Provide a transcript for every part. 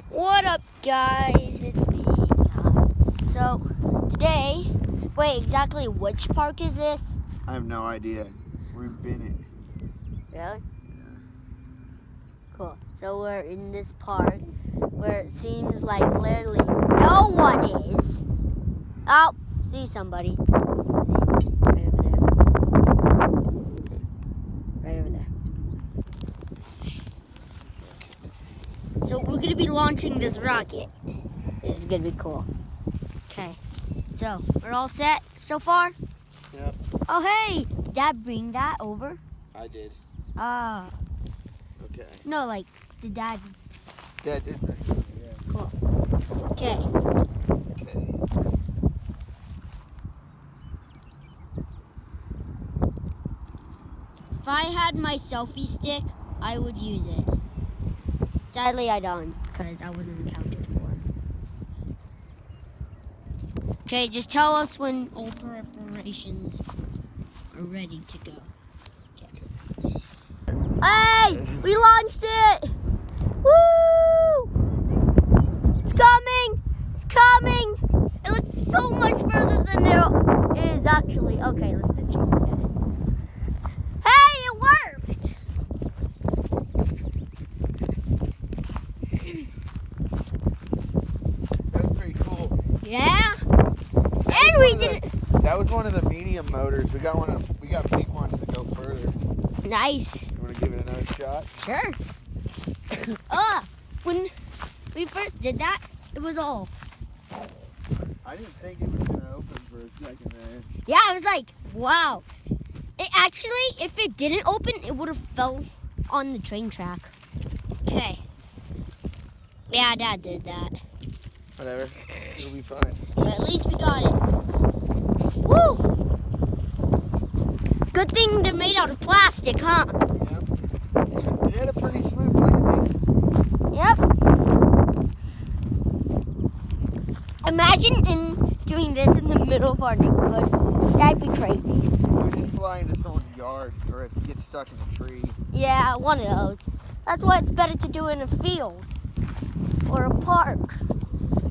What up, guys? It's me, Guy. So, today, wait, exactly which park is this? I have no idea. We're in Bennett. Really? Cool. So, we're in this park where it seems like literally no one is. Oh, see somebody. Right over there. Right over there. So, we're going to be launching this rocket. This is going to be cool. Okay. So, we're all set so far? Yep. Oh, hey! Did Dad bring that over? I did. Ah. Okay. No, like, did Dad... Dad did bring it. Yeah. Cool. Okay. Okay. If I had my selfie stick, I would use it. Sadly, I don't, because I wasn't accounted for. Okay, just tell us when all preparations are ready to go. Okay. Hey! We launched it! Woo! It's coming! It's coming! It looks so much further than it is actually. Okay, let's do chase again. Hey, it worked! That's pretty cool. Yeah? And we did it! That was one of the medium motors. We got big ones to go further. Nice. You want to give it another shot? Sure. When we first did that, it was all. I didn't think it was gonna open for a second there. Yeah, I was like, wow. It actually, if it didn't open, it would have fell on the train track. Okay. Yeah, Dad did that. Whatever. It'll be fine. But at least we got it. Woo! Good thing they're made out of plastic, huh? Yep. It had a pretty smooth landing. Yep. Imagine doing this in the middle of our neighborhood. That'd be crazy. Or just fly into someone's yard, or if it gets stuck in a tree. Yeah, one of those. That's why it's better to do it in a field or a park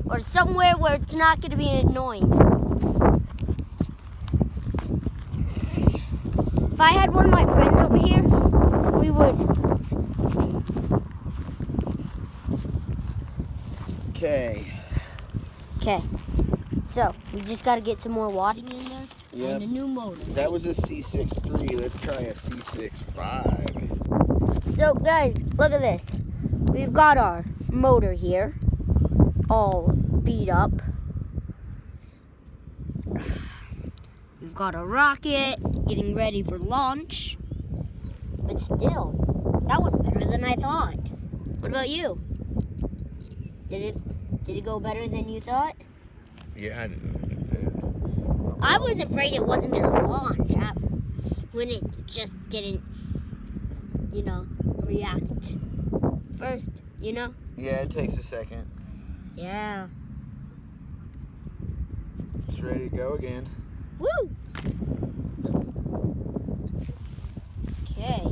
or somewhere where it's not going to be annoying. If I had one of my friends over here, we would. Okay. Okay. So, we just got to get some more wadding in there and a new motor. That was a C63. Let's try a C65. So, guys, look at this. We've got our motor here, all beat up. We've got a rocket getting ready for launch. But still, that one's better than I thought. What about you? Did it go better than you thought? Yeah. I was afraid it wasn't going to launch when it just didn't, react first, Yeah, it takes a second. Yeah. It's ready to go again. Woo! Okay.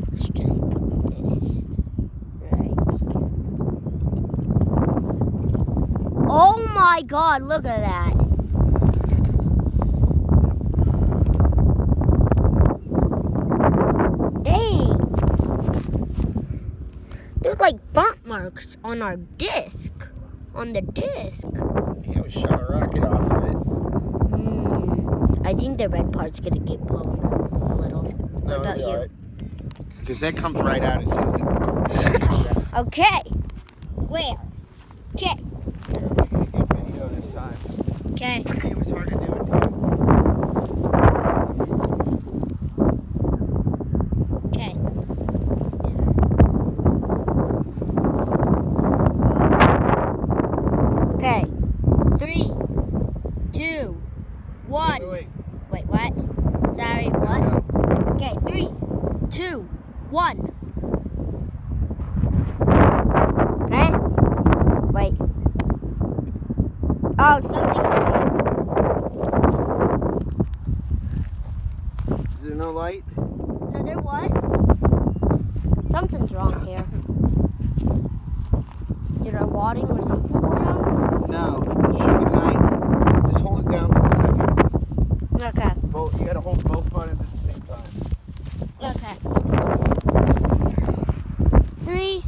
Let's just put this right. Oh my God, look at that. Dang. There's like burnt marks on our disc. On the disc. Yeah, we shot a rocket off of it. I think the red part's gonna get blown a little. What about you? Because that comes right out as soon as it. Okay. Where? Okay. Good video this time. Okay. It was hard to do it. Okay. Okay. 3, 2, 1. Wait. Wait, what? Sorry, what? Okay, 3, 2, 1. Okay. Wait. Oh, something's weird. Is there no light? No, there was. Something's wrong here. flooding or something go down? No, it should ignite. Just hold it down for a second. Okay. You gotta hold both buttons at the same time. Okay. 3,